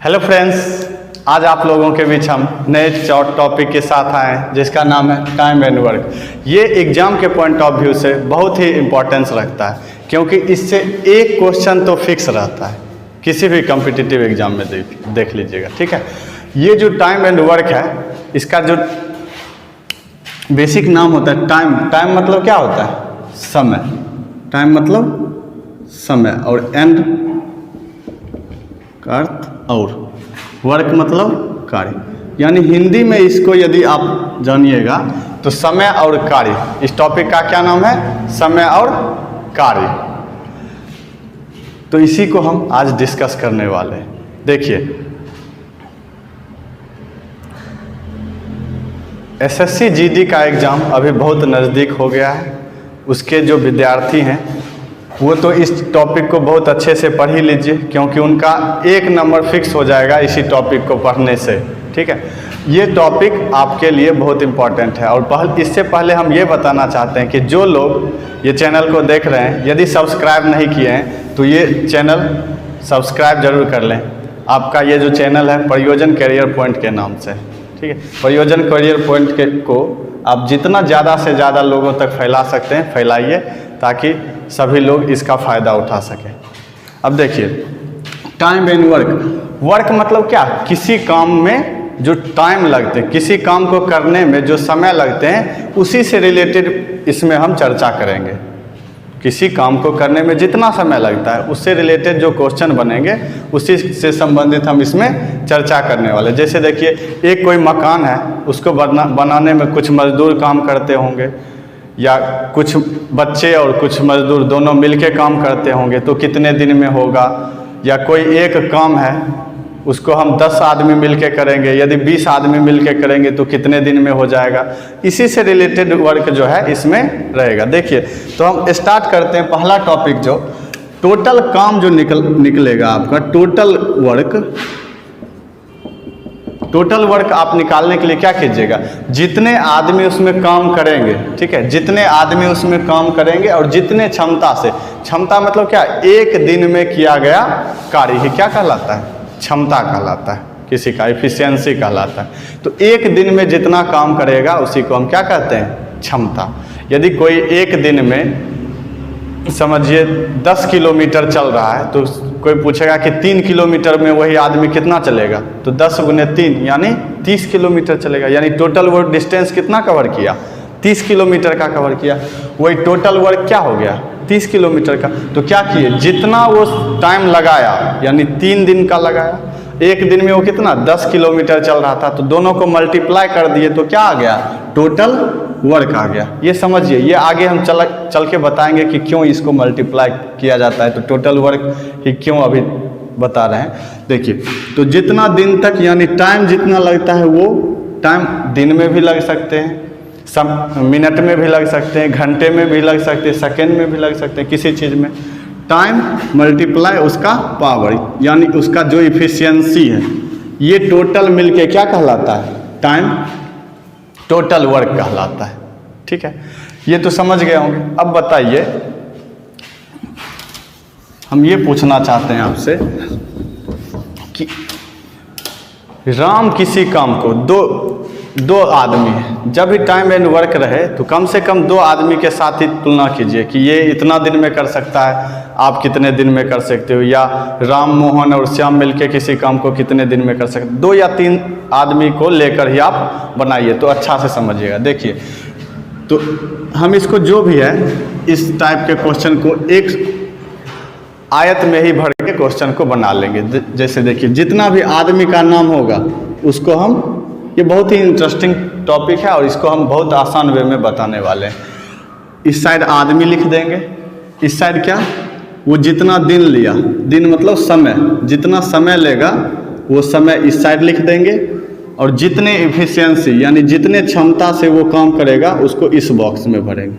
Hello friends, आज आप लोगों के बीच हम नए टॉपिक के साथ आए हैं जिसका नाम है टाइम एंड वर्क। ये एग्ज़ाम के पॉइंट ऑफ व्यू से बहुत ही इम्पोर्टेंस रखता है, क्योंकि इससे एक क्वेश्चन तो फिक्स रहता है किसी भी कॉम्पिटिटिव एग्ज़ाम में। देख लीजिएगा, ठीक है। ये जो टाइम एंड वर्क है, इसका जो बेसिक नाम होता है टाइम। टाइम मतलब क्या होता है? समय। टाइम मतलब समय, और एंड का अर्थ और, वर्क मतलब कार्य। यानी हिंदी में इसको यदि आप जानिएगा तो समय और कार्य, इस टॉपिक का क्या नाम है? समय और कार्य। तो इसी को हम आज डिस्कस करने वाले हैं। देखिए, एसएससी जीडी का एग्ज़ाम अभी बहुत नज़दीक हो गया है। उसके जो विद्यार्थी हैं वो तो इस टॉपिक को बहुत अच्छे से पढ़ ही लीजिए, क्योंकि उनका 1 नंबर फिक्स हो जाएगा इसी टॉपिक को पढ़ने से, ठीक है। ये टॉपिक आपके लिए बहुत इम्पॉर्टेंट है। और इससे पहले हम ये बताना चाहते हैं कि जो लोग ये चैनल को देख रहे हैं, यदि सब्सक्राइब नहीं किए हैं तो ये चैनल सब्सक्राइब जरूर कर लें। आपका ये जो चैनल है प्रयोजन करियर पॉइंट के नाम से, ठीक है। प्रयोजन करियर पॉइंट को आप जितना ज़्यादा से ज़्यादा लोगों तक फैला सकते हैं फैलाइए, ताकि सभी लोग इसका फ़ायदा उठा सकें। अब देखिए, टाइम एंड वर्क। वर्क मतलब क्या? किसी काम में जो टाइम लगते हैं, किसी काम को करने में जो समय लगते हैं, उसी से रिलेटेड इसमें हम चर्चा करेंगे। किसी काम को करने में जितना समय लगता है उससे रिलेटेड जो क्वेश्चन बनेंगे उसी से संबंधित हम इसमें चर्चा करने वाले। जैसे देखिए, एक कोई मकान है, उसको बनाने में कुछ मजदूर काम करते होंगे, या कुछ बच्चे और कुछ मजदूर दोनों मिलके काम करते होंगे, तो कितने दिन में होगा। या कोई एक काम है, उसको हम 10 आदमी मिलके करेंगे, यदि 20 आदमी मिलके करेंगे तो कितने दिन में हो जाएगा। इसी से रिलेटेड वर्क जो है इसमें रहेगा। देखिए, तो हम स्टार्ट करते हैं। पहला टॉपिक जो टोटल काम जो निकलेगा आपका, टोटल वर्क। टोटल वर्क आप निकालने के लिए क्या कीजिएगा? जितने आदमी उसमें काम करेंगे, ठीक है, जितने आदमी उसमें काम करेंगे और जितने क्षमता से, क्षमता मतलब क्या? एक दिन में किया गया कार्य ही क्या कहलाता है? क्षमता कहलाता है, किसी का एफिशिएंसी कहलाता है। तो एक दिन में जितना काम करेगा उसी को हम क्या कहते हैं? क्षमता। यदि कोई एक दिन में समझिए 10 किलोमीटर चल रहा है, तो कोई पूछेगा कि 3 किलोमीटर में वही आदमी कितना चलेगा, तो 10 गुने 3 यानी 30 किलोमीटर चलेगा। यानी टोटल वर्क डिस्टेंस कितना कवर किया? 30 किलोमीटर का कवर किया। वही टोटल वर्क क्या हो गया? 30 किलोमीटर का। तो क्या किए? जितना वो टाइम लगाया, यानी 3 दिन का लगाया, एक दिन में वो कितना 10 किलोमीटर चल रहा था, तो दोनों को मल्टीप्लाई कर दिए तो क्या आ गया? टोटल वर्क आ गया। ये समझिए, ये आगे हम चल के बताएंगे कि क्यों इसको मल्टीप्लाई किया जाता है। तो टोटल वर्क ही क्यों अभी बता रहे हैं। देखिए, तो जितना दिन तक, यानी टाइम जितना लगता है, वो टाइम दिन में भी लग सकते हैं, मिनट में भी लग सकते हैं, घंटे में भी लग सकते हैं, सेकेंड में भी लग सकते हैं, किसी चीज़ में। टाइम मल्टीप्लाई उसका पावर, यानी उसका जो इफिशियंसी है, ये टोटल मिलके क्या कहलाता है? टाइम टोटल वर्क कहलाता है, ठीक है। ये तो समझ गए होंगे। अब बताइए, हम ये पूछना चाहते हैं आपसे कि राम किसी काम को दो आदमी है, जब भी टाइम एंड वर्क रहे तो कम से कम 2 आदमी के साथ ही तुलना कीजिए कि ये इतना दिन में कर सकता है, आप कितने दिन में कर सकते हो। या राम, मोहन और श्याम मिलके किसी काम को कितने दिन में कर सकते हो। 2 या 3 आदमी को लेकर ही आप बनाइए, तो अच्छा से समझिएगा। देखिए, तो हम इसको जो भी है इस टाइप के क्वेश्चन को एक आयत में ही भर के क्वेश्चन को बना लेंगे। जैसे देखिए, जितना भी आदमी का नाम होगा उसको हम, ये बहुत ही इंटरेस्टिंग टॉपिक है और इसको हम बहुत आसान वे में बताने वाले हैं। इस साइड आदमी लिख देंगे, इस साइड क्या? वो जितना दिन लिया, दिन मतलब समय, जितना समय लेगा वो समय इस साइड लिख देंगे, और जितने एफिशिएंसी यानी जितने क्षमता से वो काम करेगा उसको इस बॉक्स में भरेंगे।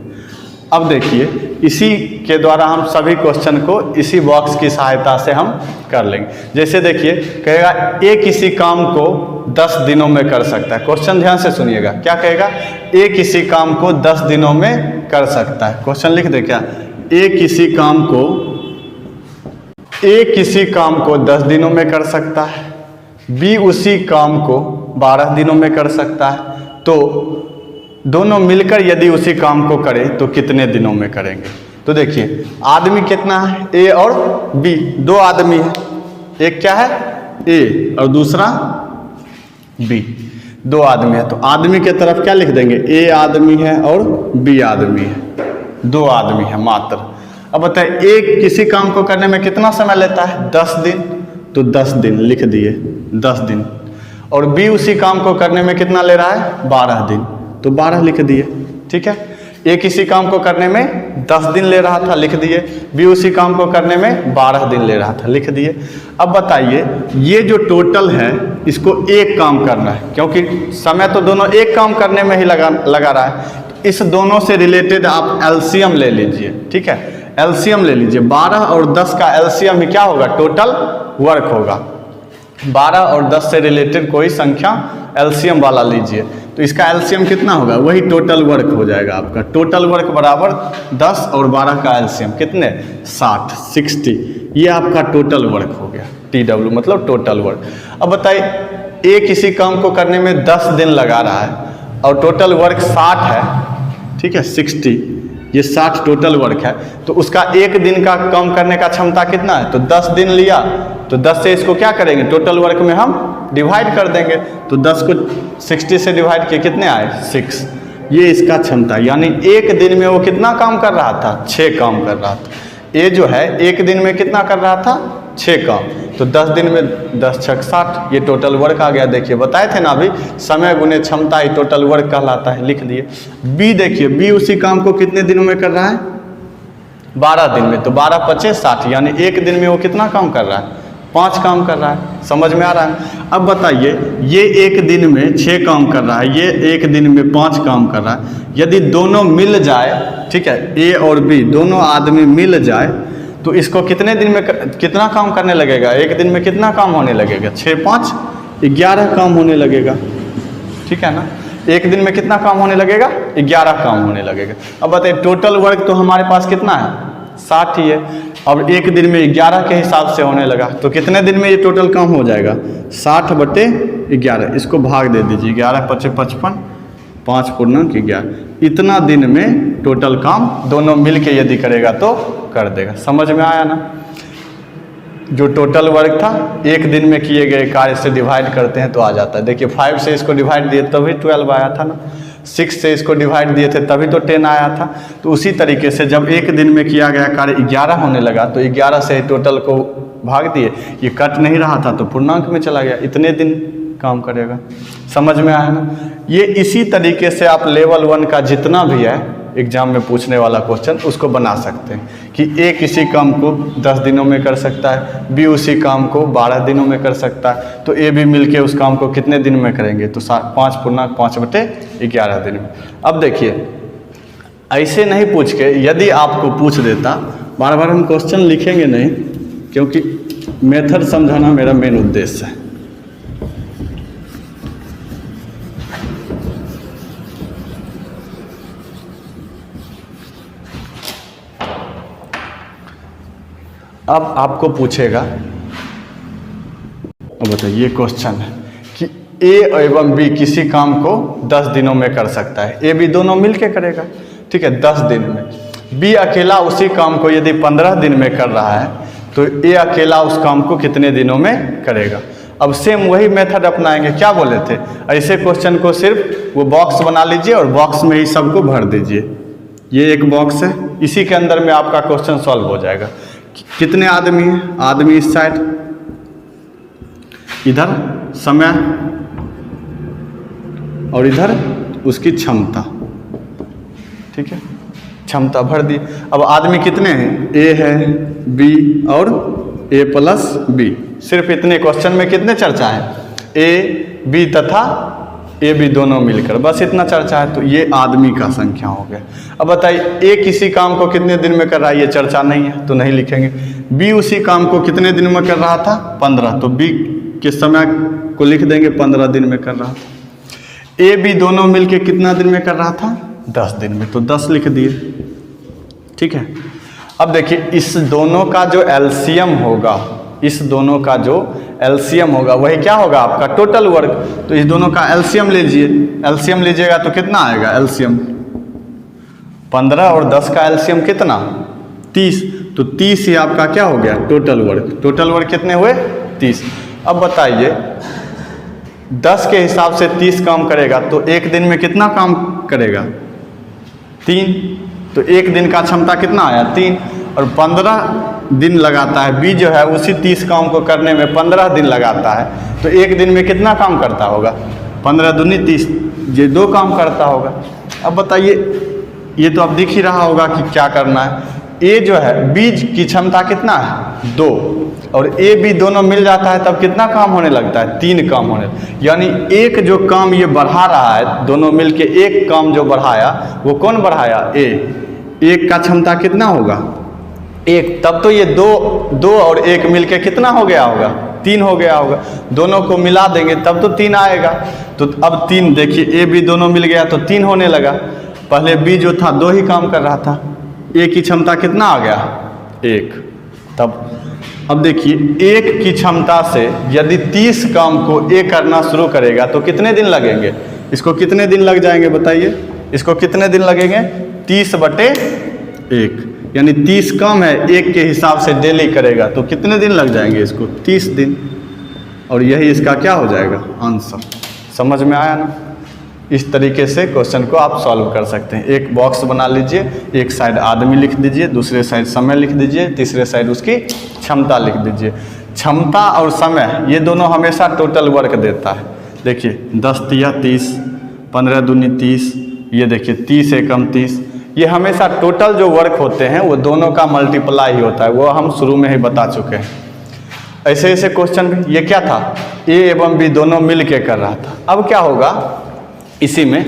अब देखिए, इसी के द्वारा हम सभी क्वेश्चन को इसी बॉक्स की सहायता से हम कर लेंगे। जैसे देखिए, कहेगा ए किसी काम को 10 दिनों में कर सकता है। क्वेश्चन ध्यान से सुनिएगा, क्या कहेगा? ए किसी काम को 10 दिनों में कर सकता है। क्वेश्चन लिख दे क्या? ए किसी काम को 10 दिनों में कर सकता है। बी उसी काम को 12 दिनों में कर सकता है, तो दोनों मिलकर यदि उसी काम को करें तो कितने दिनों में करेंगे। तो देखिए आदमी कितना है, ए और बी, दो आदमी है, एक क्या है ए और दूसरा बी, दो आदमी है। तो आदमी के तरफ क्या लिख देंगे, ए आदमी है और बी आदमी है, दो आदमी है मात्र। अब बताए एक किसी काम को करने में कितना समय लेता है, 10 दिन, तो 10 दिन लिख दिए, 10 दिन। और बी उसी काम को करने में कितना ले रहा है, 12 दिन, तो 12 लिख दिए। ठीक है, ए किसी काम को करने में 10 दिन ले रहा था, लिख दिए। बी उसी काम को करने में 12 दिन ले रहा था, लिख दिए। अब बताइए ये जो टोटल है इसको एक काम करना है, क्योंकि समय तो दोनों एक काम करने में ही लगा रहा है। इस दोनों से रिलेटेड आप एलसीएम ले लीजिए। ठीक है, एलसीएम ले लीजिए। 12 और 10 का एलसीएम ही क्या होगा, टोटल वर्क होगा। 12 और 10 से रिलेटेड कोई संख्या एलसीएम वाला लीजिए, तो इसका एलसीएम कितना होगा, वही टोटल वर्क हो जाएगा आपका। टोटल वर्क बराबर 10 और 12 का एलसीएम कितने, 60, ये आपका टोटल वर्क हो गया। TW मतलब टोटल वर्क। अब बताइए ए किसी काम को करने में 10 दिन लगा रहा है और टोटल वर्क 60 है, ठीक है 60, ये 60 टोटल वर्क है, तो उसका एक दिन का काम करने का क्षमता कितना है, तो 10 दिन लिया, तो 10 से इसको क्या करेंगे, टोटल वर्क में हम डिवाइड कर देंगे, तो 10 को 60 से डिवाइड किए कितने आए, 6, ये इसका क्षमता। यानी एक दिन में वो कितना काम कर रहा था, 6 काम कर रहा था। ये जो है एक दिन में कितना कर रहा था, 6 काम, तो 10 दिन में 10 6 60, ये टोटल वर्क आ गया। देखिए बताए थे ना अभी, समय गुने क्षमता ही टोटल वर्क कहलाता है, लिख दिए। बी देखिए, बी उसी काम को कितने दिनों में कर रहा है, 12 दिन में, तो 12 25 60, यानी एक दिन में वो कितना काम कर रहा है, 5 काम कर रहा है। समझ में आ रहा है। अब बताइए ये एक दिन में 6 काम कर रहा है, ये एक दिन में 5 काम कर रहा है। यदि दोनों मिल जाए, ठीक है, ए और बी दोनों आदमी मिल जाए, तो इसको कितने दिन में कितना काम करने लगेगा, एक दिन में कितना काम होने लगेगा, 6 5 11 काम होने लगेगा। ठीक है ना, एक दिन में कितना काम होने लगेगा, 11 काम होने लगेगा। अब बताइए टोटल वर्क तो हमारे पास कितना है, 60 ही है। अब एक दिन में 11 के हिसाब से होने लगा, तो कितने दिन में ये टोटल काम हो जाएगा, 60/11, इसको भाग दे दीजिए, 11 5 55, 5 पूर्णांक 11, इतना दिन में टोटल काम दोनों मिल के यदि करेगा तो कर देगा। समझ में आया ना। जो टोटल वर्क था एक दिन में किए गए कार्य से डिवाइड करते हैं तो आ जाता है। देखिए 5 से इसको डिवाइड दिए तभी 12 आया था ना, 6 से इसको डिवाइड दिए थे तभी तो 10 आया था। तो उसी तरीके से जब एक दिन में किया गया कार्य 11 होने लगा, तो 11 से टोटल को भाग दिए, ये कट नहीं रहा था तो पूर्णांक में चला गया, इतने दिन काम करेगा। समझ में आया ना। ये इसी तरीके से आप लेवल 1 का जितना भी है एग्जाम में पूछने वाला क्वेश्चन उसको बना सकते हैं कि ए किसी काम को 10 दिनों में कर सकता है, बी उसी काम को 12 दिनों में कर सकता है, तो ए भी मिलके उस काम को कितने दिन में करेंगे, तो 5 पूर्णांक 5/11 दिन में। अब देखिए ऐसे नहीं पूछ के यदि आपको पूछ देता, बार बार हम क्वेश्चन लिखेंगे नहीं क्योंकि मेथड समझाना मेरा मेन उद्देश्य है। अब आपको पूछेगा, अब बताइए ये क्वेश्चन है कि ए एवं बी किसी काम को 10 दिनों में कर सकता है, ए बी दोनों मिलके करेगा, ठीक है 10 दिन में। बी अकेला उसी काम को यदि 15 दिन में कर रहा है तो ए अकेला उस काम को कितने दिनों में करेगा। अब सेम वही मेथड अपनाएंगे। क्या बोले थे, ऐसे क्वेश्चन को सिर्फ वो बॉक्स बना लीजिए और बॉक्स में ही सबको भर दीजिए। ये एक बॉक्स है, इसी के अंदर में आपका क्वेश्चन सॉल्व हो जाएगा। कितने आदमी हैं, आदमी इस साइड, इधर समय और इधर उसकी क्षमता, ठीक है क्षमता भर दी। अब आदमी कितने हैं, ए है, बी और ए प्लस बी, सिर्फ इतने क्वेश्चन में कितने चर्चा है, ए बी तथा ए बी दोनों मिलकर, बस इतना चर्चा है। तो ये आदमी का संख्या हो गया। अब बताइए ए किसी काम को कितने दिन में कर रहा है, ये चर्चा नहीं है तो नहीं लिखेंगे। बी उसी काम को कितने दिन में कर रहा था, 15, तो बी के समय को लिख देंगे 15 दिन में कर रहा था। ए बी दोनों मिलके कितना दिन में कर रहा था, 10 दिन में, तो 10 लिख दिए, ठीक है। अब देखिए इस दोनों का जो एलसीएम होगा, इस दोनों का जो एलसीएम होगा, वही क्या होगा आपका टोटल वर्क। तो इस दोनों का एलसीएम लीजिए, एलसीएम लीजिएगा तो कितना आएगा एलसीएम, 15 और 10 का एलसीएम कितना 30, तो 30 ही आपका क्या हो गया टोटल वर्क। टोटल वर्क कितने हुए 30। अब बताइए 10 के हिसाब से 30 काम करेगा तो एक दिन में कितना काम करेगा 3, तो एक दिन का क्षमता कितना आया 3, और 15 दिन लगाता है बी जो है उसी 30 काम को करने में 15 दिन लगाता है, तो एक दिन में कितना काम करता होगा 15 दूनी 30, ये 2 काम करता होगा। अब बताइए ये तो अब दिख ही रहा होगा कि क्या करना है। ए जो है बीज की क्षमता कितना है 2, और ए बी दोनों मिल जाता है तब कितना काम होने लगता है 3 काम होने, यानी एक जो काम ये बढ़ा रहा है दोनों मिलके एक काम जो बढ़ाया वो कौन बढ़ाया ए, एक का क्षमता कितना होगा 1, तब तो ये 2 और 1 मिलके कितना हो गया होगा 3 हो गया होगा, दोनों को मिला देंगे तब तो 3 आएगा। तो अब 3 देखिए ए बी दोनों मिल गया तो 3 होने लगा, पहले बी जो था 2 ही काम कर रहा था, ए की क्षमता कितना आ गया 1, तब अब देखिए 1 की क्षमता से यदि 30 काम को ए करना शुरू करेगा तो कितने दिन लगेंगे, इसको कितने दिन लग जाएंगे बताइए, इसको कितने दिन लगेंगे 30/1, यानी 30 काम है 1 के हिसाब से डेली करेगा तो कितने दिन लग जाएंगे इसको 30 दिन, और यही इसका क्या हो जाएगा आंसर। समझ में आया ना। इस तरीके से क्वेश्चन को आप सॉल्व कर सकते हैं। एक बॉक्स बना लीजिए, एक साइड आदमी लिख दीजिए, दूसरे साइड समय लिख दीजिए, तीसरे साइड उसकी क्षमता लिख दीजिए। क्षमता और समय ये दोनों हमेशा टोटल वर्क देता है। देखिए 10 तिया 30, 15 दूनी 30, ये देखिए 30 एकम 30, ये हमेशा टोटल जो वर्क होते हैं वो दोनों का मल्टीप्लाई ही होता है, वो हम शुरू में ही बता चुके हैं। ऐसे ऐसे क्वेश्चन भी, ये क्या था ए एवं बी दोनों मिल के कर रहा था। अब क्या होगा इसी में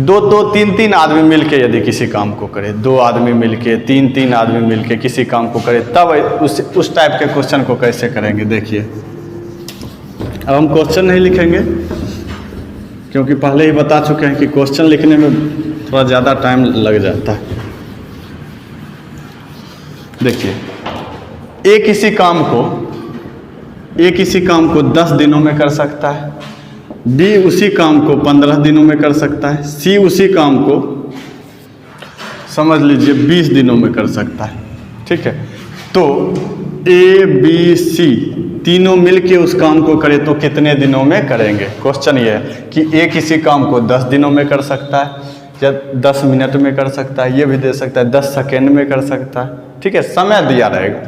2 3 आदमी मिलके यदि किसी काम को करे, 2 आदमी मिलके 3 आदमी मिलके किसी काम को करे, तब उस टाइप के क्वेश्चन को कैसे करेंगे। देखिए अब हम क्वेश्चन नहीं लिखेंगे क्योंकि पहले ही बता चुके हैं कि क्वेश्चन लिखने में थोड़ा ज़्यादा टाइम लग जाता है। देखिए ए किसी काम को 10 दिनों में कर सकता है, बी उसी काम को 15 दिनों में कर सकता है, सी उसी काम को समझ लीजिए 20 दिनों में कर सकता है। ठीक है, तो ए बी सी तीनों मिलके उस काम को करें तो कितने दिनों में करेंगे। क्वेश्चन ये है कि ए किसी काम को 10 दिनों में कर सकता है, या 10 मिनट में कर सकता है, ये भी दे सकता है 10 सेकेंड में कर सकता है। ठीक है, समय दिया रहेगा।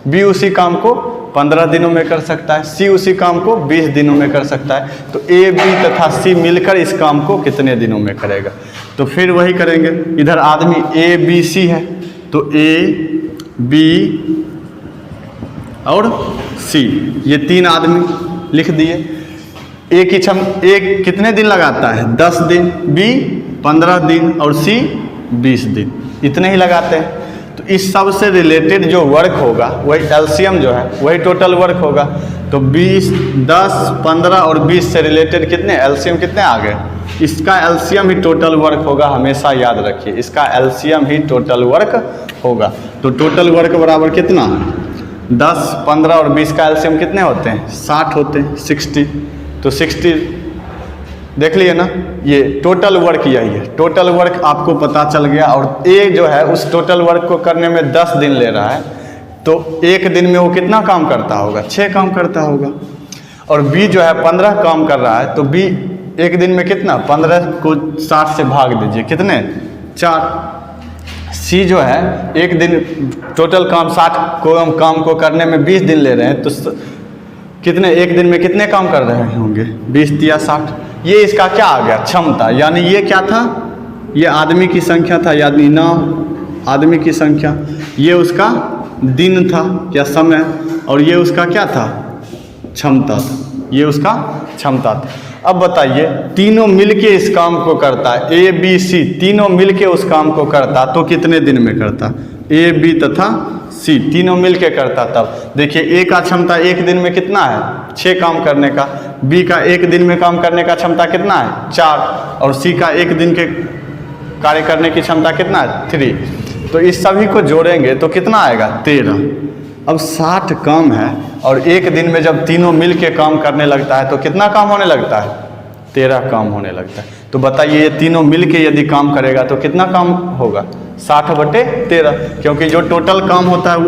बी उसी काम को 15 दिनों में कर सकता है, सी उसी काम को 20 दिनों में कर सकता है, तो ए बी तथा सी मिलकर इस काम को कितने दिनों में करेगा। तो फिर वही करेंगे, इधर आदमी ए बी सी है तो ए बी और सी ये 3 आदमी लिख दिए। ए कितने दिन लगाता है 10 दिन, बी 15 दिन और सी 20 दिन, इतने ही लगाते हैं। तो इस सब से रिलेटेड जो वर्क होगा वही एलसीएम जो है वही टोटल वर्क होगा। तो 20, 10, 15 और 20 से रिलेटेड कितने एलसीएम कितने आ गए, इसका एलसीएम ही टोटल वर्क होगा। हमेशा याद रखिए इसका एलसीएम ही टोटल वर्क होगा। तो टोटल वर्क बराबर कितना 10, 15 और 20 का एलसीएम कितने होते हैं 60 होते हैं, 60। तो 60 देख लिए ना, ये टोटल वर्क यही है। टोटल वर्क आपको पता चल गया, और ए जो है उस टोटल वर्क को करने में 10 दिन ले रहा है, तो एक दिन में वो कितना काम करता होगा 6 काम करता होगा। और बी जो है 15 काम कर रहा है, तो बी एक दिन में कितना 15 को 60 से भाग दीजिए कितने 4। सी जो है एक दिन टोटल काम 60 काम को करने में 20 दिन ले रहे हैं, तो कितने एक दिन में कितने काम कर रहे होंगे 20 या 60। ये इसका क्या आ गया क्षमता, यानी ये क्या था ये आदमी की संख्या था, यानी 9 आदमी की संख्या, ये उसका दिन था या समय, और ये उसका क्या था क्षमता था, ये उसका क्षमता था। अब बताइए तीनों मिलके इस काम को करता है, ए बी सी तीनों मिलके उस काम को करता तो कितने दिन में करता, ए बी तथा सी तीनों मिलके करता। तब देखिए ए का क्षमता एक दिन में कितना है 6 काम करने का, बी का एक दिन में काम करने का क्षमता कितना है 4, और सी का एक दिन के कार्य करने की क्षमता कितना है 3। तो इस सभी को जोड़ेंगे तो कितना आएगा 13। अब 60 काम है और एक दिन में जब तीनों मिल के काम करने लगता है तो कितना काम होने लगता है? 13 काम होने लगता है। तो बताइए ये तीनों मिल के यदि काम करेगा तो कितना काम होगा? 60/13, क्योंकि जो टोटल काम होता है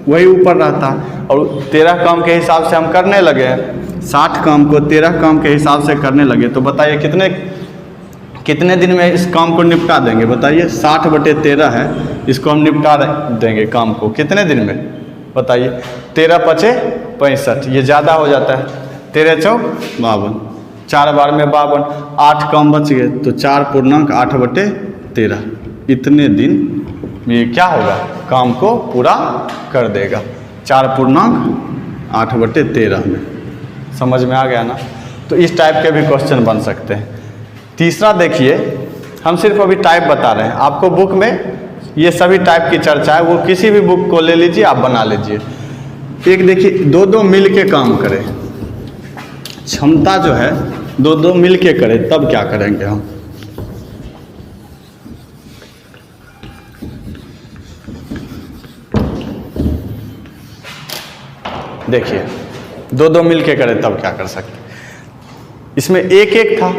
वही ऊपर रहता है और 13 काम के हिसाब से हम करने लगे हैं। 60 काम को 13 काम के हिसाब से करने लगे तो बताइए कितने दिन में इस काम को निपटा देंगे? बताइए 60/13 है, इसको हम निपटा देंगे काम को कितने दिन में? बताइए 13 पचे 65, ये ज़्यादा हो जाता है। 13 चौक 52, 4 बार में 52, 8 काम बच गए तो 4/8/13, इतने दिन ये क्या होगा? काम को पूरा कर देगा 4/8/13 में। समझ में आ गया ना? तो इस टाइप के भी क्वेश्चन बन सकते हैं। तीसरा देखिए, हम सिर्फ अभी टाइप बता रहे हैं, आपको बुक में ये सभी टाइप की चर्चा है, वो किसी भी बुक को ले लीजिए, आप बना लीजिए। एक देखिए, दो मिल के काम करें, क्षमता जो है दो मिल के करें, तब क्या करेंगे हम? देखिए दो मिल के करें तब क्या कर सकते? इसमें एक था,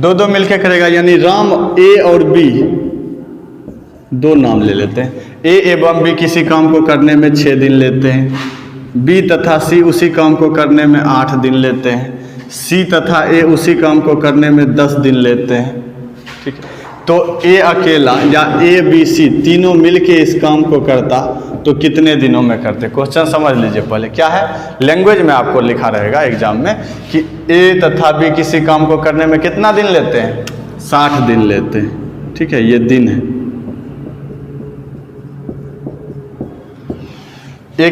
दो मिल के करेगा, यानी राम ए और बी दो नाम ले लेते हैं। ए एवं बी किसी काम को करने में 6 दिन लेते हैं, बी तथा सी उसी काम को करने में 8 दिन लेते हैं, सी तथा ए उसी काम को करने में 10 दिन लेते हैं। ठीक है, तो ए अकेला या ए बी सी तीनों मिलके इस काम को करता तो कितने दिनों में करते? क्वेश्चन समझ लीजिए पहले क्या है। लैंग्वेज में आपको लिखा रहेगा एग्जाम में कि ए तथा बी किसी काम को करने में कितना दिन लेते हैं? 60 दिन लेते हैं। ठीक है, ये दिन है। ए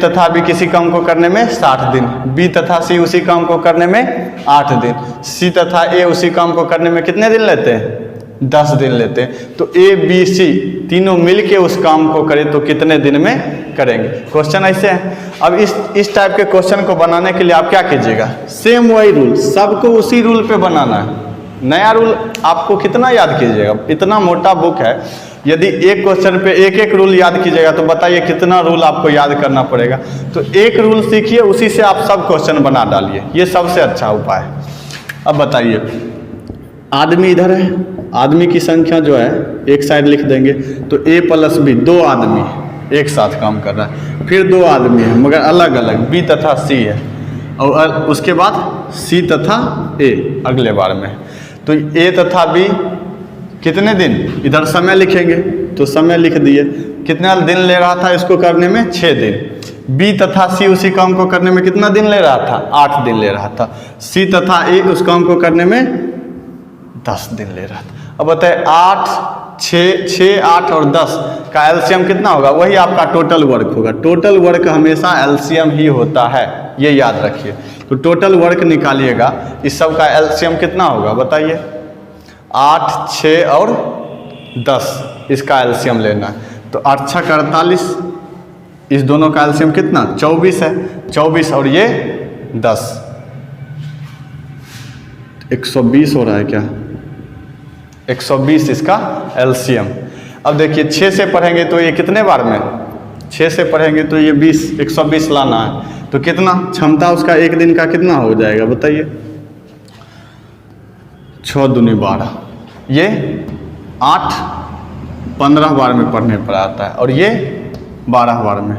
तथा बी किसी काम को करने में 60 दिन, बी तथा सी उसी काम को करने में 8 दिन, सी तथा ए उसी काम को करने में कितने दिन लेते हैं? 10 दिन लेते हैं। तो ए बी सी तीनों मिलके उस काम को करें तो कितने दिन में करेंगे? क्वेश्चन ऐसे है। अब इस टाइप के क्वेश्चन को बनाने के लिए आप क्या कीजिएगा? सेम वही रूल, सबको उसी रूल पे बनाना है। नया रूल आपको कितना याद कीजिएगा? इतना मोटा बुक है, यदि एक क्वेश्चन पे एक रूल याद कीजिएगा तो बताइए कितना रूल आपको याद करना पड़ेगा। तो एक रूल सीखिए, उसी से आप सब क्वेश्चन बना डालिए, ये सबसे अच्छा उपाय है। अब बताइए, आदमी इधर है, आदमी की संख्या जो है एक साइड लिख देंगे तो a + b 2 आदमी एक साथ काम कर रहा है, फिर 2 आदमी है मगर अलग अलग, b तथा c है, और उसके बाद c तथा a अगले बार में। तो a तथा b कितने दिन? इधर समय लिखेंगे तो समय लिख दिए, कितना दिन ले रहा था इसको करने में? 6 दिन। b तथा c उसी काम को करने में कितना दिन ले रहा था? 8 दिन ले रहा था। c तथा a उस काम को करने में 10 दिन ले रहा था। अब बताए 8, 6, 8 और 10 का एलसीएम कितना होगा? वही आपका टोटल वर्क होगा। टोटल वर्क हमेशा एलसीएम ही होता है, ये याद रखिए। तो टोटल वर्क निकालिएगा, इस सब का एलसीएम कितना होगा बताइए? 8, 6 और 10 इसका एलसीएम लेना है। तो 8 × 48, इस दोनों का एलसीएम कितना? 24 है। 24 और ये 10, 120 हो रहा है क्या? 120 इसका एलसीएम। अब देखिए 6 से पढ़ेंगे तो ये कितने बार में? 6 से पढ़ेंगे तो ये 120 लाना है। तो कितना क्षमता उसका एक दिन का कितना हो जाएगा बताइए? 6 दूनी 12, ये 8 15 बार में पढ़ने पर आता है और ये 12 बार में,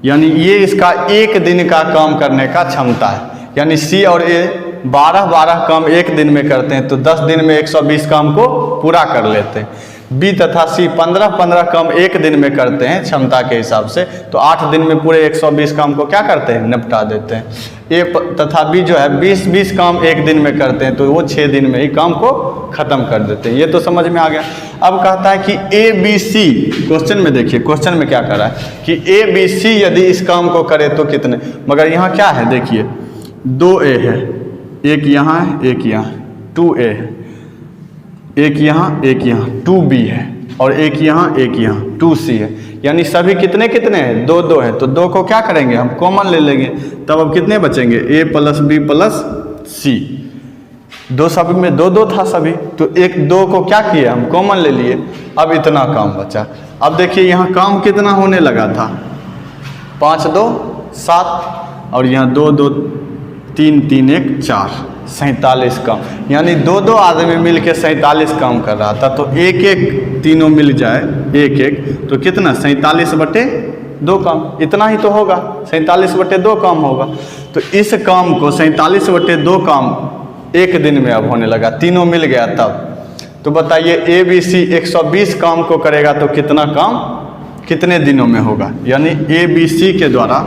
यानी ये इसका एक दिन का काम करने का क्षमता है। यानी सी और ए 12 काम एक दिन में करते हैं तो 10 दिन में 120 काम को पूरा कर लेते हैं। बी तथा सी 15 काम एक दिन में करते हैं क्षमता के हिसाब से, तो 8 दिन में पूरे 120 काम को क्या करते हैं? निपटा देते हैं। ए तथा बी जो है 20 काम एक दिन में करते हैं तो वो 6 दिन में ही काम को खत्म कर देते हैं। ये तो समझ में आ गया। अब कहता है कि ए बी सी, क्वेश्चन में देखिए, क्वेश्चन में क्या कर रहा है कि ए बी सी यदि इस काम को करे तो कितने? मगर यहाँ क्या है देखिए, 2A है, एक यहाँ है, एक यहाँ, 2A है, एक यहाँ, एक यहाँ, 2B है, और एक यहाँ, एक यहाँ, 2C है। यानी सभी कितने कितने हैं? 2 है। तो 2 को क्या करेंगे हम? कॉमन ले लेंगे, तब अब कितने बचेंगे? A + B + C। 2 सभी में 2 था सभी, तो 2 को क्या किया हम? कॉमन ले लिए। अब इतना काम बचा। अब देखिए यहाँ काम कितना होने लगा था? 5 2 7 और यहाँ 2 2 3 3 1 4, 47 काम। यानी 2 2 आदमी मिल के 47 काम कर रहा था, तो एक एक तीनों मिल जाए एक एक तो कितना 47/2 काम, इतना ही तो होगा, 47/2 काम होगा। तो इस काम को 47/2 काम एक दिन में अब होने लगा, तीनों मिल गया तब। तो बताइए ABC 120 काम को करेगा तो कितना काम कितने दिनों में होगा। यानी ABC के द्वारा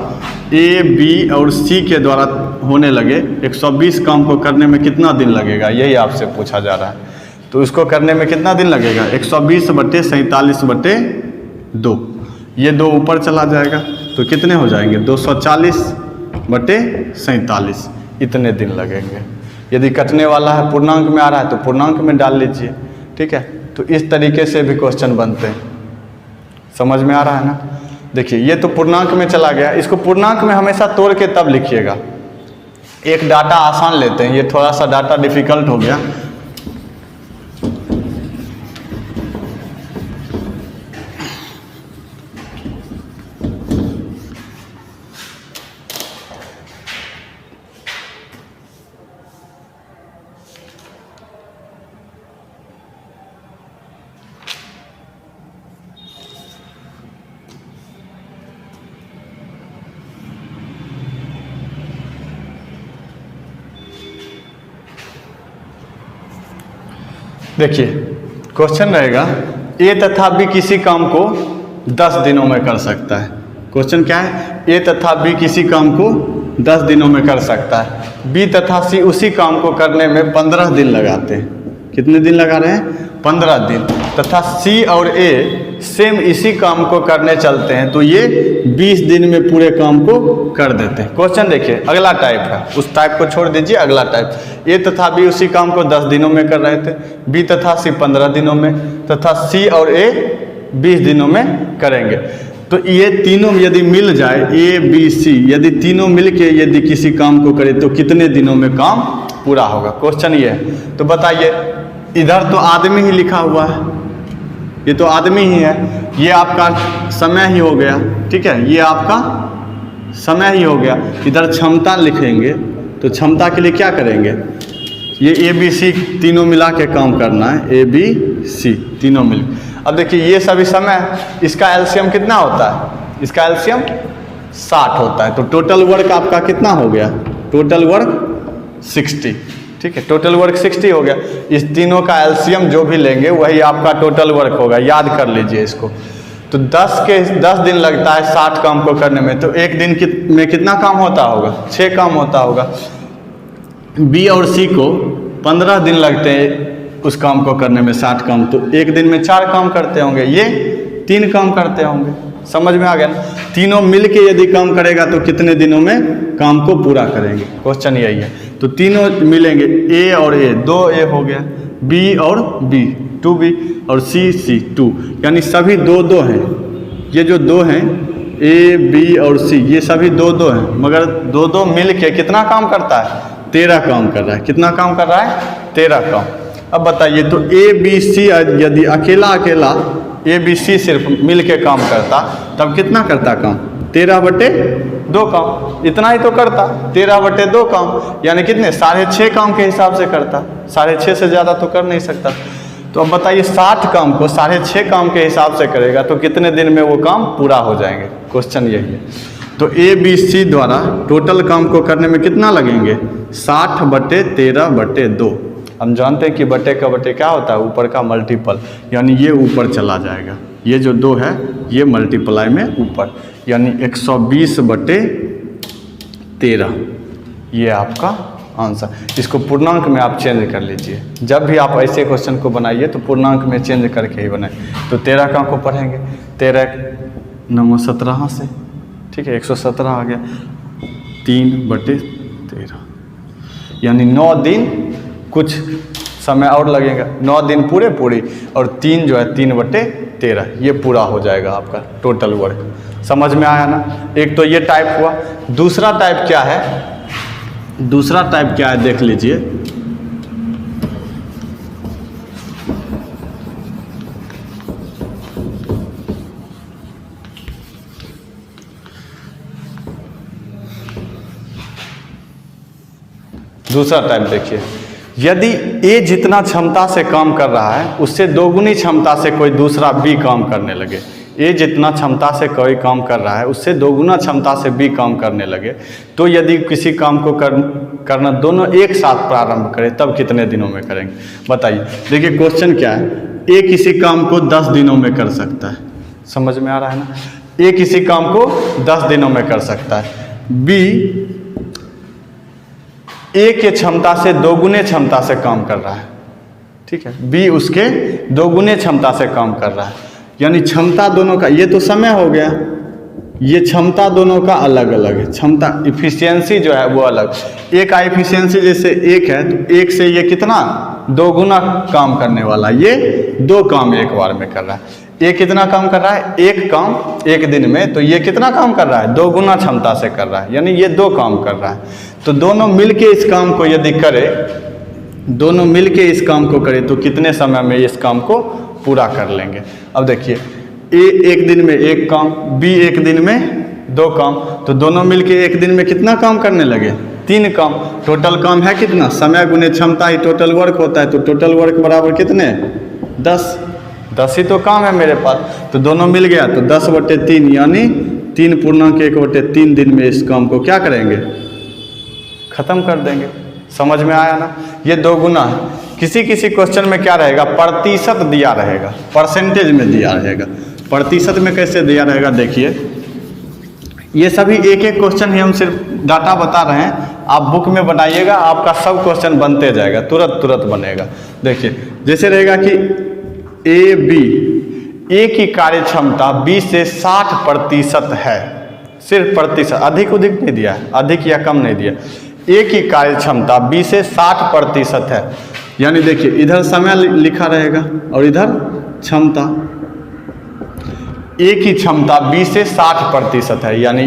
A B और C के द्वारा होने लगे 120 काम को करने में कितना दिन लगेगा, यही आपसे पूछा जा रहा है। तो उसको करने में कितना दिन लगेगा 120/47/2, ये 2 ऊपर चला जाएगा तो कितने हो जाएंगे 240/47, इतने दिन लगेंगे। यदि कटने वाला है पूर्णांक में आ रहा है तो पूर्णांक में डाल लीजिए, ठीक है। तो इस तरीके से भी क्वेश्चन बनते हैं, समझ में आ रहा है ना। देखिए ये तो पूर्णांक में चला गया, इसको पूर्णांक में हमेशा तोड़ के तब लिखिएगा। एक डाटा आसान लेते हैं, ये थोड़ा सा डाटा डिफिकल्ट हो गया। देखिए क्वेश्चन रहेगा ए तथा बी किसी काम को 10 दिनों में कर सकता है। क्वेश्चन क्या है, ए तथा बी किसी काम को 10 दिनों में कर सकता है, बी तथा सी उसी काम को करने में 15 दिन लगाते हैं। कितने दिन लगा रहे हैं 15 दिन, तथा सी और ए सेम इसी काम को करने चलते हैं तो ये 20 दिन में पूरे काम को कर देते हैं। क्वेश्चन देखिए अगला टाइप है, उस टाइप को छोड़ दीजिए, अगला टाइप, ए तथा बी उसी काम को 10 दिनों में कर रहे थे, बी तथा सी 15 दिनों में, तथा सी और ए 20 दिनों में करेंगे। तो ये तीनों यदि मिल जाए ए बी सी, यदि तीनों मिल के यदि किसी काम को करे तो कितने दिनों में काम पूरा होगा, क्वेश्चन ये है। तो बताइए, इधर तो आदमी ही लिखा हुआ है, ये तो आदमी ही है, ये आपका समय ही हो गया, ठीक है, ये आपका समय ही हो गया। इधर क्षमता लिखेंगे तो क्षमता के लिए क्या करेंगे, ये ए बी सी तीनों मिला के काम करना है, ए बी सी तीनों मिल। अब देखिए ये सभी समय, इसका एलसीएम कितना होता है, इसका एलसीएम 60 होता है। तो टोटल वर्क आपका कितना हो गया, टोटल वर्क 60, ठीक है, टोटल वर्क 60 हो गया। इस तीनों का एलसीएम जो भी लेंगे वही आपका टोटल वर्क होगा, याद कर लीजिए इसको। तो 10 दिन लगता है 60 काम को करने में, तो एक दिन में कितना काम होता होगा, 6 काम होता होगा। बी और सी को 15 दिन लगते हैं उस काम को करने में 60 काम, तो एक दिन में 4 काम करते होंगे, ये 3 काम करते होंगे। समझ में आ गया ना। तीनों मिलके यदि काम करेगा तो कितने दिनों में काम को पूरा करेंगे, क्वेश्चन यही है। तो तीनों मिलेंगे, ए और ए 2 ए हो गया, बी और बी 2 बी और सी सी 2, यानी सभी 2 2 हैं। ये जो 2 हैं ए बी और सी, ये सभी 2 2 हैं, मगर 2 2 मिल के कितना काम करता है, 13 काम कर रहा है। कितना काम कर रहा है, 13 काम। अब बताइए, तो ए बी सी यदि अकेला अकेला ए बी सी सिर्फ मिल के काम करता तब कितना करता काम, 13/2 काम, इतना ही तो करता, 13/2 काम, यानी कितने 6.5 काम के हिसाब से करता, 6.5 से ज़्यादा तो कर नहीं सकता। तो अब बताइए 60 काम को 6.5 काम के हिसाब से करेगा तो कितने दिन में वो काम पूरा हो जाएंगे, क्वेश्चन यही है। तो ए बी सी द्वारा टोटल काम को करने में कितना लगेंगे, 60/13/2। हम जानते हैं कि बटे का बटे क्या होता है, ऊपर का मल्टीपल, यानी ये ऊपर चला जाएगा, ये जो 2 है ये मल्टीप्लाई में ऊपर, यानी 120/13, ये आपका आंसर। इसको पूर्णांक में आप चेंज कर लीजिए, जब भी आप ऐसे क्वेश्चन को बनाइए तो पूर्णांक में चेंज करके ही बनाए। तो 13 का को पढ़ेंगे, 13 9 17 से, ठीक है, 117 आ गया, 3/13, यानी 9 दिन कुछ समय और लगेगा, 9 दिन पूरी, और 3 जो है 3/13, ये पूरा हो जाएगा आपका टोटल वर्क। समझ में आया ना। एक तो ये टाइप हुआ। दूसरा टाइप क्या है, दूसरा टाइप क्या है देख लीजिए। दूसरा टाइप देखिए, यदि ए जितना क्षमता से काम कर रहा है उससे दोगुनी क्षमता से कोई दूसरा बी काम करने लगे, ए जितना क्षमता से कोई काम कर रहा है उससे दोगुना क्षमता से बी काम करने लगे, तो यदि किसी काम को करना दोनों एक साथ प्रारंभ करें तब कितने दिनों में करेंगे? बताइए। देखिए क्वेश्चन क्या है, ए किसी काम को 10 दिनों में कर सकता है, समझ में आ रहा है ना? ए किसी काम को 10 दिनों में कर सकता है, बी ए के क्षमता से दोगुने क्षमता से काम कर रहा है, ठीक है, बी उसके दोगुने क्षमता से काम कर रहा है, यानी क्षमता दोनों का, ये तो समय हो गया, ये क्षमता दोनों का अलग अलग है, क्षमता इफिशियंसी जो है वो अलग, एक का इफिशियंसी जैसे 1 है तो 1 से ये कितना दोगुना काम करने वाला, ये 2 काम एक बार में कर रहा है, ये कितना काम कर रहा है, 1 काम 1 दिन में, तो ये कितना काम कर रहा है, दोगुना क्षमता से कर रहा है, यानी ये 2 काम कर रहा है। तो दोनों मिलके इस काम को यदि करे, दोनों मिलके इस काम को करे तो कितने समय में इस काम को पूरा कर लेंगे? अब देखिए, ए 1 दिन में 1 काम, बी 1 दिन में 2 काम, तो दोनों मिलके 1 दिन में कितना काम करने लगे? 3 काम। टोटल काम है कितना? समय गुने क्षमता ही टोटल वर्क होता है, तो टोटल वर्क बराबर कितने? 10 ही तो काम है मेरे पास, तो दोनों मिल गया तो 10/3 यानी 3.1/3 दिन में इस काम को क्या करेंगे? खत्म कर देंगे। समझ में आया ना? ये दोगुना है। किसी किसी क्वेश्चन में क्या रहेगा, प्रतिशत दिया रहेगा, परसेंटेज में दिया रहेगा। प्रतिशत में कैसे दिया रहेगा देखिए, ये सभी एक एक क्वेश्चन ही हम सिर्फ डाटा बता रहे हैं, आप बुक में बनाइएगा, आपका सब क्वेश्चन बनते जाएगा, तुरंत बनेगा। देखिए जैसे रहेगा कि ए बी, ए की कार्य क्षमता बी से 60% है, सिर्फ प्रतिशत, अधिक नहीं दिया है, अधिक या कम नहीं दिया। ए की कार्य क्षमता बी से 60% है, यानी देखिए इधर समय लिखा रहेगा और इधर क्षमता। ए की क्षमता बी से 60% है, यानी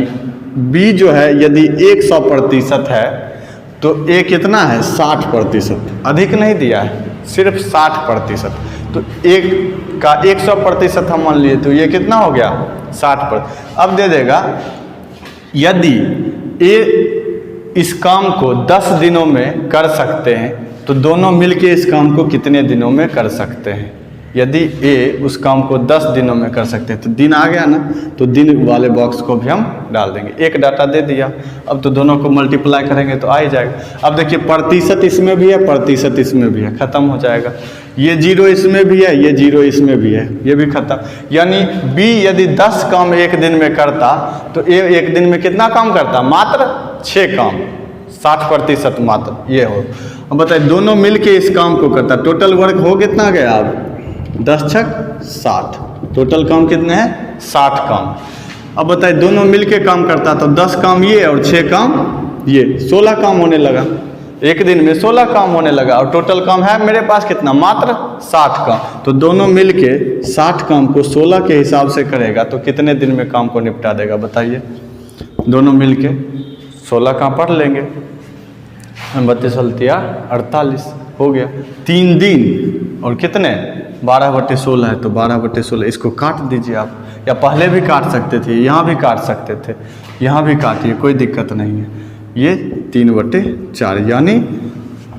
बी जो है यदि 100% है तो ए कितना है? 60%, अधिक नहीं दिया है, सिर्फ 60%। तो एक का 100% हम मान लिए तो ये कितना हो गया? 60%। अब दे देगा यदि ए इस काम को 10 दिनों में कर सकते हैं तो दोनों मिलके इस काम को कितने दिनों में कर सकते हैं? यदि ए उस काम को 10 दिनों में कर सकते हैं तो दिन आ गया ना, तो दिन वाले बॉक्स को भी हम डाल देंगे। एक डाटा दे दिया, अब तो दोनों को मल्टीप्लाई करेंगे तो आ ही जाएगा। अब देखिए प्रतिशत इसमें भी है, प्रतिशत इसमें भी है, खत्म हो जाएगा। ये 0 इसमें भी है, ये 0 इसमें भी है, ये भी खत्म। यानी बी यदि 10 काम एक दिन में करता तो ए एक दिन में कितना काम करता? मात्र 6 काम, 60% मात्र ये हो। अब बताइए दोनों मिलके इस काम को करता, टोटल वर्क हो कितना गया? अब 10 छक 60, टोटल काम कितने हैं? 60 काम। अब बताइए दोनों मिलके काम करता तो 10 काम ये और 6 काम ये, 16 काम होने लगा। एक दिन में 16 काम होने लगा और टोटल काम है मेरे पास कितना? मात्र 60 काम। तो दोनों मिलके 60 काम को 16 के हिसाब से करेगा तो कितने दिन में काम को निपटा देगा? बताइए। दोनों मिलके 16 काम पढ़ लेंगे, 32 48 हो गया, 3 दिन और कितने? 12/16 है तो 12/16, इसको काट दीजिए आप, या पहले भी काट सकते थे, यहाँ भी काट सकते थे, यहाँ भी काटिए, कोई दिक्कत नहीं है। ये 3/4 यानी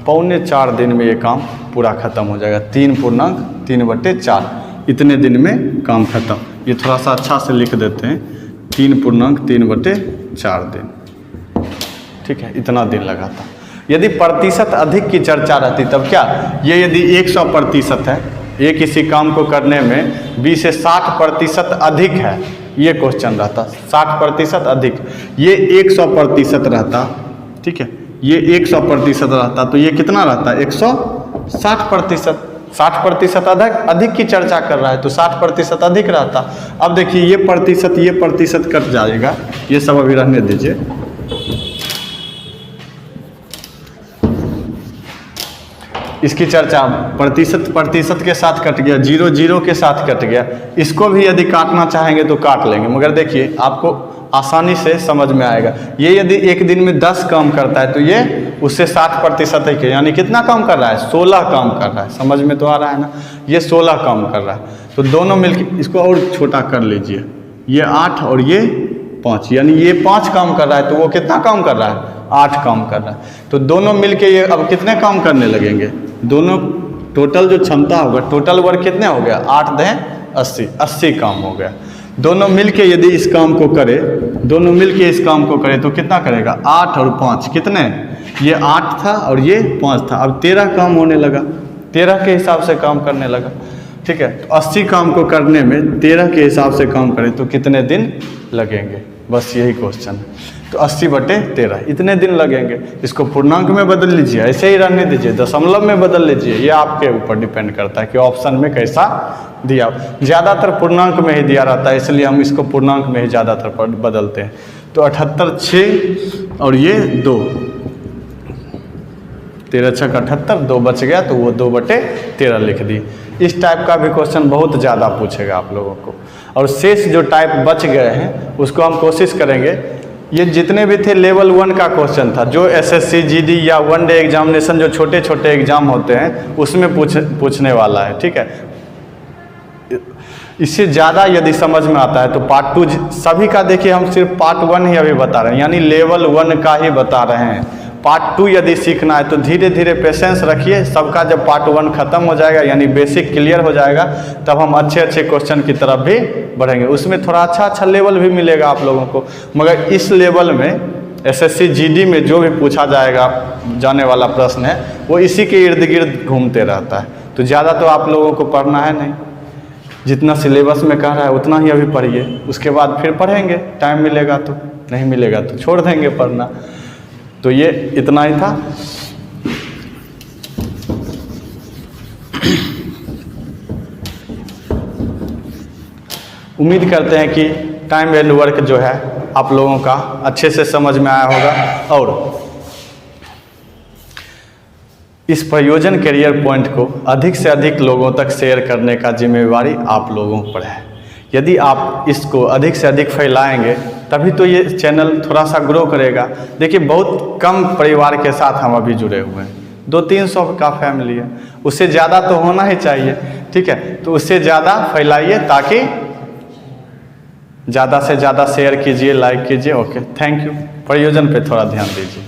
3.25 दिन में ये काम पूरा खत्म हो जाएगा। 3.3/4 इतने दिन में काम खत्म। ये थोड़ा सा अच्छा से लिख देते हैं, 3.3/4 दिन, ठीक है, इतना दिन लगा था। यदि प्रतिशत अधिक की चर्चा रहती तब क्या, ये यदि 100% है, ये किसी काम को करने में बी से 60% अधिक है, ये क्वेश्चन रहता, 60% अधिक, ये 100% रहता, ठीक है, ये 100% रहता तो ये कितना रहता? 160%। 60% अधिक की चर्चा कर रहा है तो 60% अधिक रहता। अब देखिए ये प्रतिशत कट जाएगा, ये सब अभी रहने दीजिए। इसकी चर्चा प्रतिशत के साथ कट गया, 0 के साथ कट गया, इसको भी यदि काटना चाहेंगे तो काट लेंगे, मगर देखिए आपको आसानी से समझ में आएगा। ये यदि एक दिन में 10 काम करता है तो ये उससे 60% है, यानी कितना काम कर रहा है? 16 काम कर रहा है। समझ में तो आ रहा है ना? ये 16 काम कर रहा है, तो दोनों मिलकर इसको और छोटा कर लीजिए, ये 8 और ये 5, यानी ये 5 काम कर रहा है तो वो कितना काम कर रहा है? 8 काम कर रहा है। तो दोनों मिलके ये अब कितने काम करने लगेंगे, दोनों टोटल जो क्षमता होगा, टोटल वर्क कितने हो गया, 8 दें 80, 80 काम हो गया। दोनों मिलके यदि इस काम को करे, दोनों मिलके इस काम को करे तो कितना करेगा, 8 और 5 कितने, ये 8 था और ये 5 था, अब 13 काम होने लगा, 13 के हिसाब से काम करने लगा। ठीक है, तो 80 काम को करने में 13 के हिसाब से काम करें तो कितने दिन लगेंगे, बस यही क्वेश्चन है। तो 80/13 इतने दिन लगेंगे। इसको पूर्णांक में बदल लीजिए, ऐसे ही रहने दीजिए, दशमलव में बदल लीजिए, ये आपके ऊपर डिपेंड करता है कि ऑप्शन में कैसा दिया। ज़्यादातर पूर्णांक में ही दिया रहता है, इसलिए हम इसको पूर्णांक में ही ज़्यादातर बदलते हैं। तो 78 6 और ये 2, 13 6 78, 2 बच गया तो वो 2/13 लिख दी। इस टाइप का भी क्वेश्चन बहुत ज़्यादा पूछेगा आप लोगों को। और शेष जो टाइप बच गए हैं उसको हम कोशिश करेंगे, ये जितने भी थे लेवल 1 का क्वेश्चन था, जो एसएससी जीडी या वन डे एग्जामिनेशन जो छोटे छोटे एग्जाम होते हैं उसमें पूछने वाला है। ठीक है, इससे ज़्यादा यदि समझ में आता है तो पार्ट 2 सभी का देखिए, हम सिर्फ पार्ट 1 ही अभी बता रहे हैं, यानी लेवल 1 का ही बता रहे हैं। पार्ट 2 यदि सीखना है तो धीरे धीरे पेशेंस रखिए, सबका जब पार्ट 1 खत्म हो जाएगा यानी बेसिक क्लियर हो जाएगा तब हम अच्छे अच्छे क्वेश्चन की तरफ भी बढ़ेंगे। उसमें थोड़ा अच्छा लेवल भी मिलेगा आप लोगों को, मगर इस लेवल में एसएससी जीडी में जो भी पूछा जाने वाला प्रश्न है वो इसी के इर्द गिर्द घूमते रहता है। तो ज़्यादा तो आप लोगों को पढ़ना है नहीं, जितना सिलेबस में कह रहा है उतना ही अभी पढ़िए, उसके बाद फिर पढ़ेंगे, टाइम मिलेगा तो, नहीं मिलेगा तो छोड़ देंगे पढ़ना। तो ये इतना ही था। उम्मीद करते हैं कि टाइम एंड वर्क जो है आप लोगों का अच्छे से समझ में आया होगा, और इस प्रयोजन करियर पॉइंट को अधिक से अधिक लोगों तक शेयर करने का जिम्मेवारी आप लोगों पर है। यदि आप इसको अधिक से अधिक फैलाएंगे तभी तो ये चैनल थोड़ा सा ग्रो करेगा। देखिए बहुत कम परिवार के साथ हम अभी जुड़े हुए हैं, 200-300 का फैमिली है, उससे ज़्यादा तो होना ही चाहिए। ठीक है, तो उससे ज़्यादा फैलाइए ताकि ज़्यादा से ज़्यादा शेयर कीजिए, लाइक कीजिए। Okay, thank you. प्रयोजन पे थोड़ा ध्यान दीजिए।